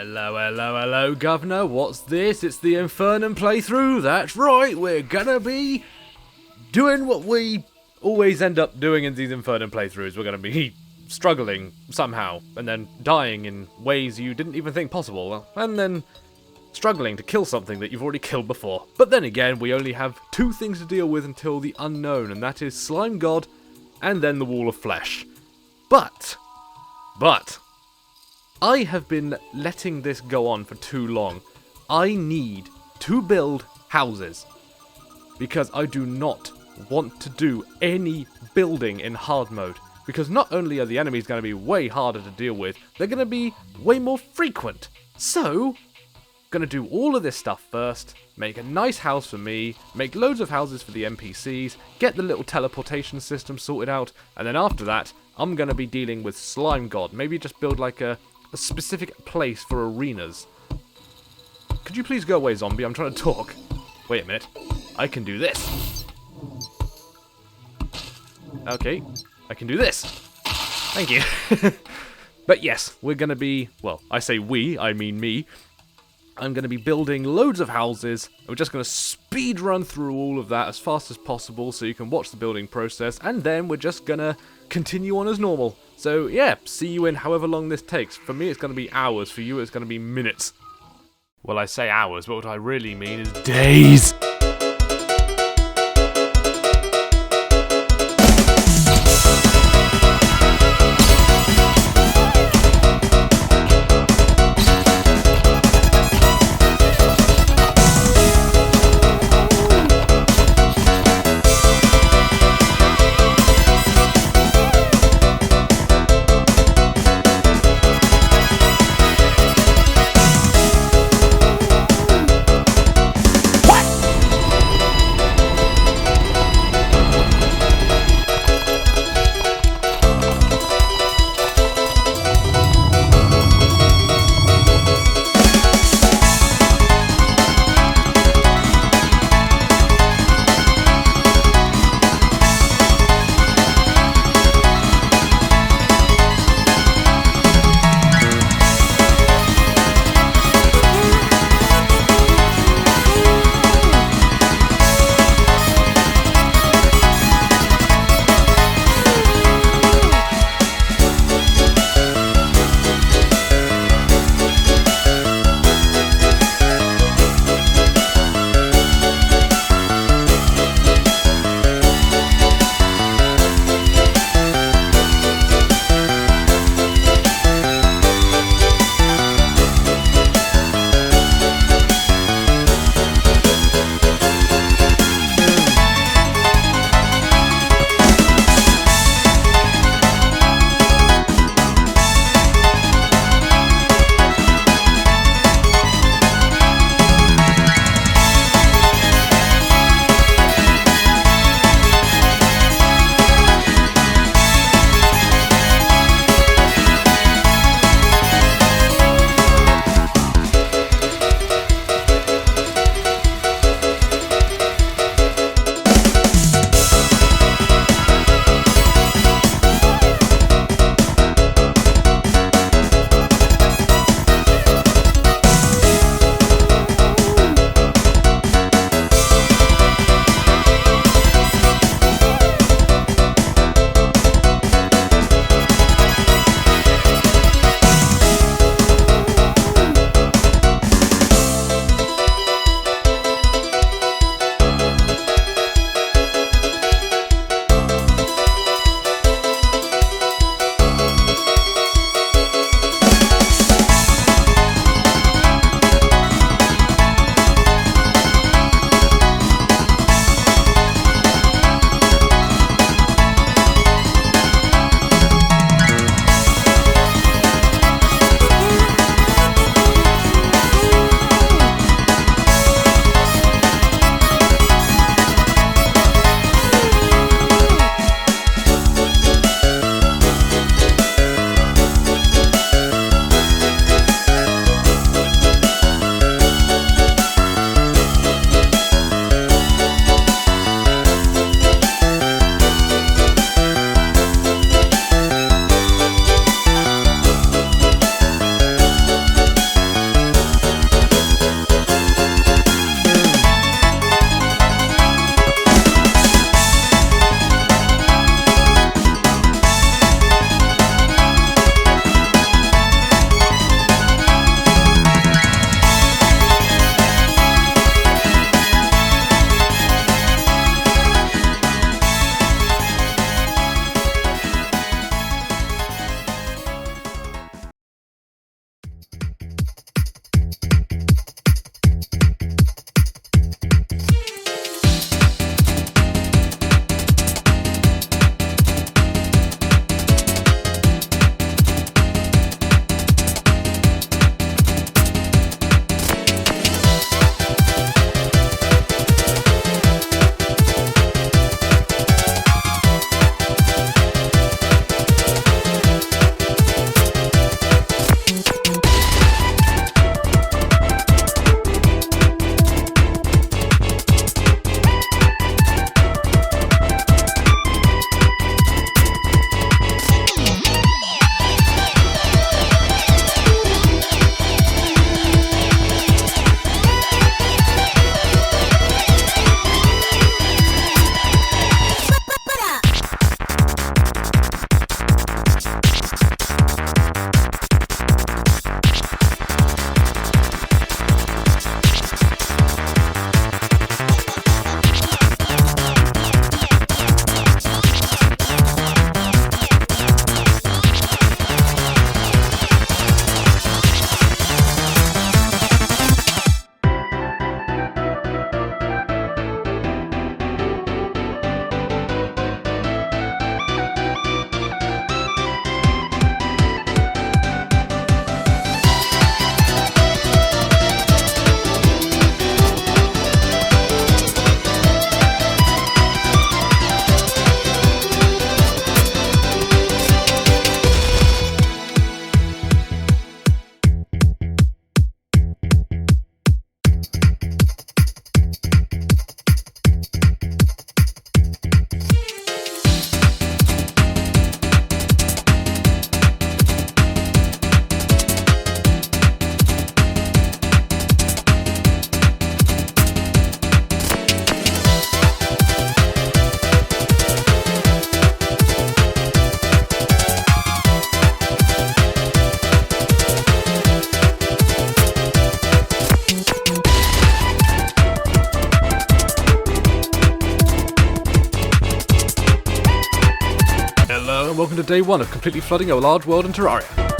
Hello, hello, hello, Governor. What's this? It's the Infernum playthrough. That's right, we're gonna be doing what we always end up doing in these Infernum playthroughs. We're gonna be struggling somehow, and then dying in ways you didn't even think possible, and then struggling to kill something that you've already killed before. But then again, we only have two things to deal with until the unknown, and that is Slime God, and then the Wall of Flesh. But, I have been letting this go on for too long. I need to build houses, because I do not want to do any building in hard mode. Because not only are the enemies going to be way harder to deal with, they're going to be way more frequent. So, going to do all of this stuff first, make a nice house for me, make loads of houses for the NPCs, get the little teleportation system sorted out, and then after that, I'm going to be dealing with Slime God. Maybe just build like a specific place for arenas. Could you please go away, zombie? I'm trying to talk. Wait a minute. I can do this. Okay. I can do this. Thank you. But yes, we're going to be... Well, I say we, I mean me. I'm going to be building loads of houses. We're just going to speed run through all of that as fast as possible so you can watch the building process. And then we're just going to continue on as normal. So yeah, see you in however long this takes. For me, it's going to be hours. For you, it's going to be minutes. Well, I say hours, but what I really mean is days. welcome to day 1 of completely flooding a large world in Terraria.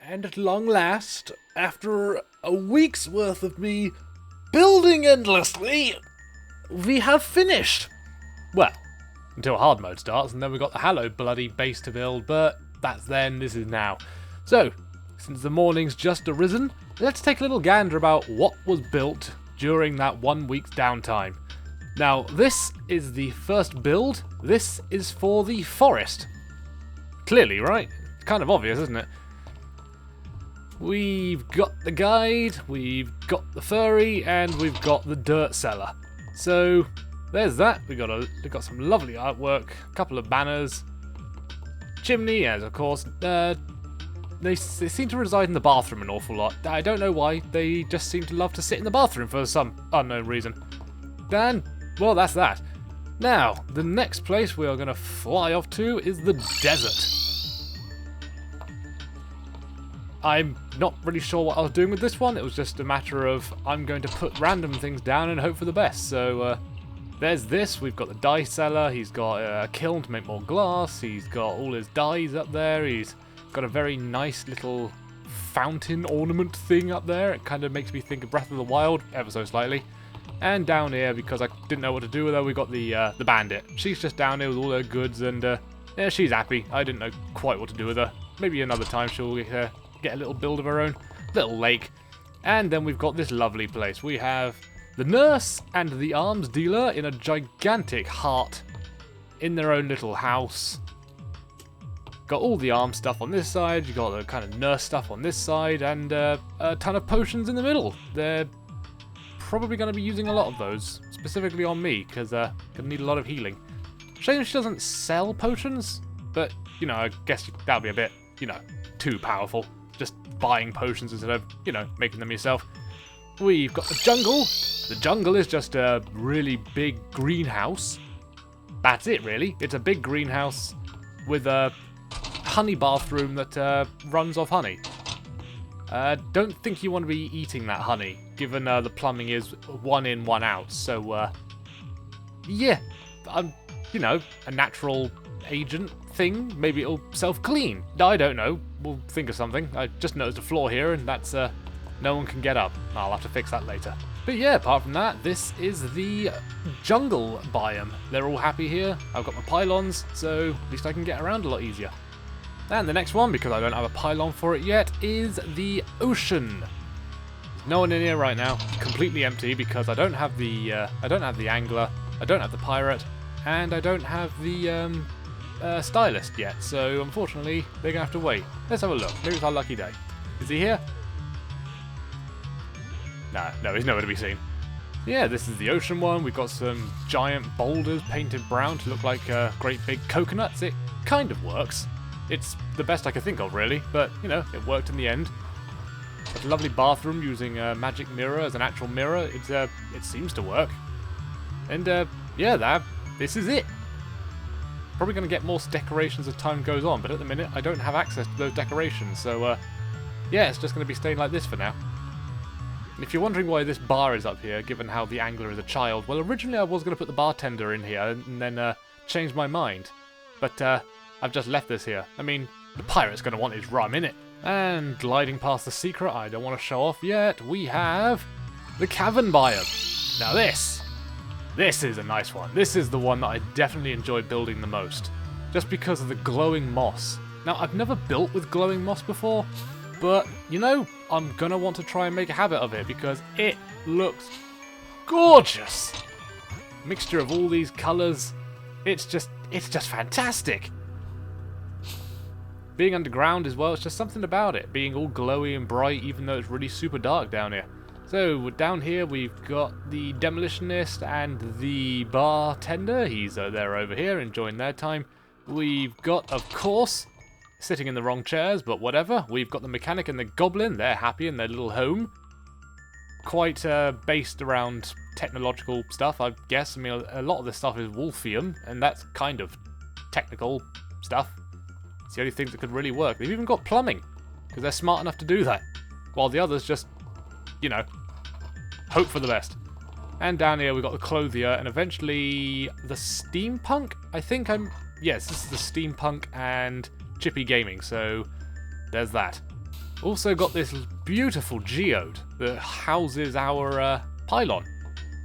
And at long last, after a week's worth of me building endlessly, we have finished. Well, until hard mode starts, and then we've got the hallowed bloody base to build, but that's then, this is now. So, since the morning's just arisen, let's take a little gander about what was built during that 1 week's downtime. Now, this is the first build. This is for the forest. Clearly, right? It's kind of obvious, isn't it? We've got the guide, we've got the furry, and we've got the dirt cellar. So, there's that. We've got some lovely artwork, a couple of banners, chimney, as of course. They seem to reside in the bathroom an awful lot. I don't know why. They just seem to love to sit in the bathroom for some unknown reason. And, well, that's that. Now, the next place we are going to fly off to is the desert. I'm not really sure what I was doing with this one. It was just a matter of I'm going to put random things down and hope for the best. So, there's this. We've got the dye cellar. He's got a kiln to make more glass. He's got all his dyes up there. He's got a very nice little fountain ornament thing up there. It kind of makes me think of Breath of the Wild, ever so slightly. And down here, because I didn't know what to do with her, we got the bandit. She's just down here with all her goods, and yeah, she's happy. I didn't know quite what to do with her. Maybe another time she'll get a little build of her own. Little lake. And then we've got this lovely place. We have the nurse and the arms dealer in a gigantic heart in their own little house. Got all the arm stuff on this side, you got the kind of nurse stuff on this side, and a ton of potions in the middle. They're probably going to be using a lot of those, specifically on me, because going to need a lot of healing. Shame she doesn't sell potions, but, you know, I guess that would be a bit, you know, too powerful. Just buying potions instead of, you know, making them yourself. We've got the jungle. The jungle is just a really big greenhouse. That's it, really. It's a big greenhouse with a honey bathroom that runs off honey. Don't think you want to be eating that honey, given the plumbing is 1 in, 1 out. So, yeah, you know, a natural agent thing. Maybe it'll self-clean. I don't know. We'll think of something. I just noticed a floor here, and that's no one can get up. I'll have to fix that later. But yeah, apart from that, this is the jungle biome. They're all happy here. I've got my pylons, so at least I can get around a lot easier. And the next one, because I don't have a pylon for it yet, is the ocean. There's no one in here right now. Completely empty because I don't have the angler, I don't have the pirate, and I don't have the stylist yet. So unfortunately, they're gonna have to wait. Let's have a look. Maybe it's our lucky day. Is he here? No, he's nowhere to be seen. Yeah, this is the ocean one. We've got some giant boulders painted brown to look like great big coconuts. It kind of works. It's the best I could think of, really, but, you know, it worked in the end. Got a lovely bathroom using a magic mirror as an actual mirror. It seems to work. And, yeah, this is it. Probably going to get more decorations as time goes on, but at the minute, I don't have access to those decorations, so, yeah, it's just going to be staying like this for now. And if you're wondering why this bar is up here, given how the angler is a child, well, originally I was going to put the bartender in here and then change my mind. But I've just left this here. I mean, the pirate's going to want his rum, innit? And gliding past the secret I don't want to show off yet, we have the Cavern biome. Now this is a nice one. This is the one that I definitely enjoy building the most. Just because of the glowing moss. Now, I've never built with glowing moss before, but, you know, I'm going to want to try and make a habit of it because it looks gorgeous. Mixture of all these colours. It's just fantastic. Being underground as well, it's just something about it. Being all glowy and bright, even though it's really super dark down here. So, down here we've got the demolitionist and the bartender. He's they're over here enjoying their time. We've got, of course, sitting in the wrong chairs, but whatever. We've got the mechanic and the goblin. They're happy in their little home. Quite based around technological stuff, I guess. I mean, a lot of this stuff is Wolfium, and that's kind of technical stuff. It's the only things that could really work. They've even got plumbing, because they're smart enough to do that. While the others just, you know, hope for the best. And down here we've got the clothier, and eventually the steampunk, I think yes, this is the steampunk and Chippy Gaming, so there's that. Also got this beautiful geode that houses our pylon.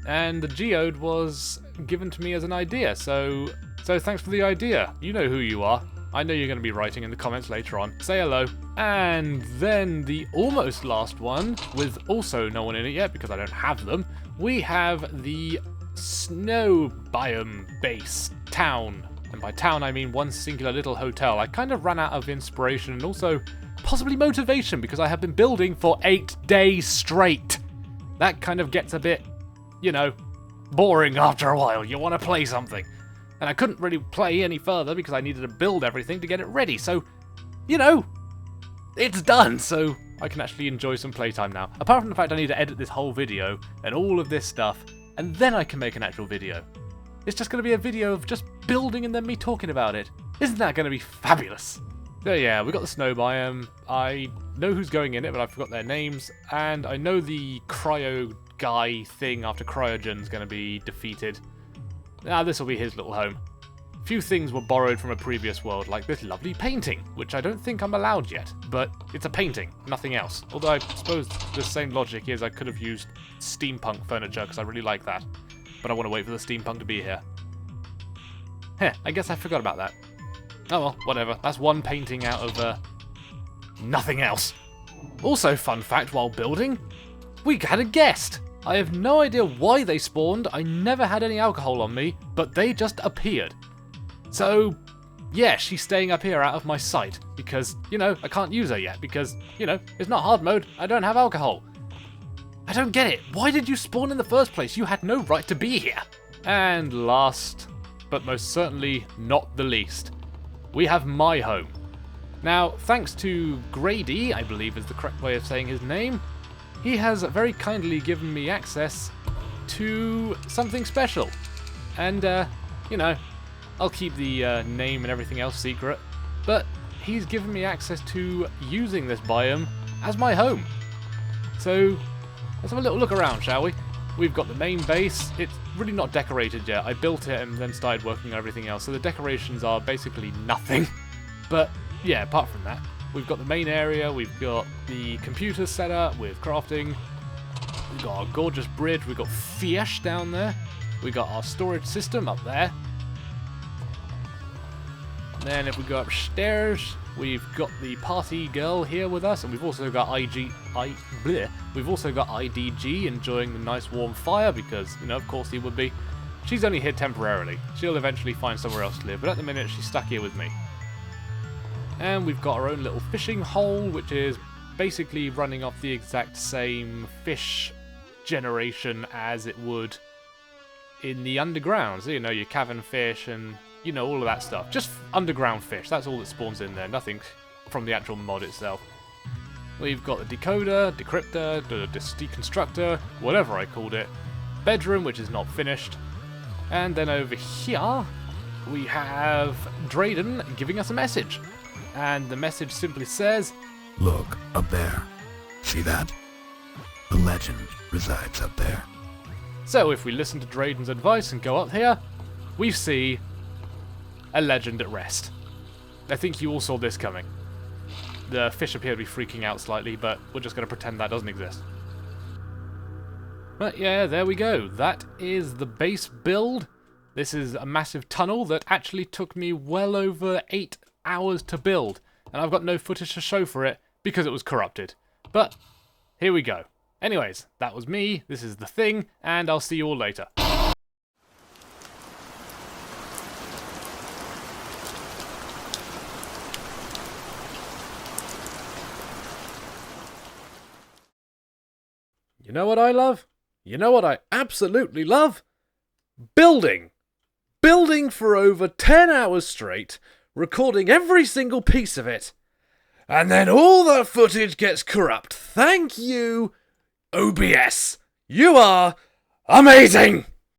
And the geode was given to me as an idea, so thanks for the idea. You know who you are. I know you're going to be writing in the comments later on. Say hello. And then the almost last one, with also no one in it yet because I don't have them, we have the snow biome base town. And by town I mean one singular little hotel. I kind of ran out of inspiration and also possibly motivation because I have been building for 8 days straight. That kind of gets a bit, you know, boring after a while. You want to play something. And I couldn't really play any further because I needed to build everything to get it ready. So, you know, it's done. So I can actually enjoy some playtime now. Apart from the fact I need to edit this whole video and all of this stuff, and then I can make an actual video. It's just going to be a video of just building and then me talking about it. Isn't that going to be fabulous? So yeah, we got the snow biome. I know who's going in it, but I forgot their names. And I know the cryo guy thing after Cryogen's going to be defeated. Now this will be his little home. A few things were borrowed from a previous world, like this lovely painting, which I don't think I'm allowed yet, but it's a painting, nothing else. Although I suppose the same logic is I could have used steampunk furniture because I really like that, but I want to wait for the steampunk to be here. Heh, I guess I forgot about that. Oh well, whatever. That's one painting out of nothing else. Also, fun fact while building, we had a guest. I have no idea why they spawned, I never had any alcohol on me, but they just appeared. So, yeah, she's staying up here out of my sight, because, you know, I can't use her yet, because, you know, it's not hard mode, I don't have alcohol. I don't get it, why did you spawn in the first place? You had no right to be here. And last, but most certainly not the least, we have my home. Now, thanks to Grady, I believe is the correct way of saying his name, he has very kindly given me access to something special. And, you know, I'll keep the name and everything else secret, but he's given me access to using this biome as my home. So, let's have a little look around, shall we? We've got the main base. It's really not decorated yet. I built it and then started working on everything else, so the decorations are basically nothing. But, yeah, apart from that, we've got the main area, we've got the computer set up with crafting, we've got our gorgeous bridge, we've got fish down there, we've got our storage system up there. And then if we go upstairs, we've got the party girl here with us, and we've also got we've also got IDG enjoying the nice warm fire because, you know, of course he would be. She's only here temporarily. She'll eventually find somewhere else to live, but at the minute she's stuck here with me. And we've got our own little fishing hole, which is basically running off the exact same fish generation as it would in the underground. So, you know, your cavern fish and, you know, all of that stuff. Just underground fish, that's all that spawns in there. Nothing from the actual mod itself. We've got the decoder, decryptor, the deconstructor, whatever I called it. Bedroom, which is not finished. And then over here, we have Drayden giving us a message. And the message simply says, "Look, up there. See that? The legend resides up there." So if we listen to Drayden's advice and go up here, we see a legend at rest. I think you all saw this coming. The fish appear to be freaking out slightly, but we're just going to pretend that doesn't exist. But yeah, there we go. That is the base build. This is a massive tunnel that actually took me well over 8 hours to build, and I've got no footage to show for it because it was corrupted. But here we go. Anyways, that was me, this is the thing, and I'll see you all later. You know what I love? You know what I absolutely love? Building! Building for over 10 hours straight, recording every single piece of it, and then all that footage gets corrupt. Thank you, OBS. You are amazing!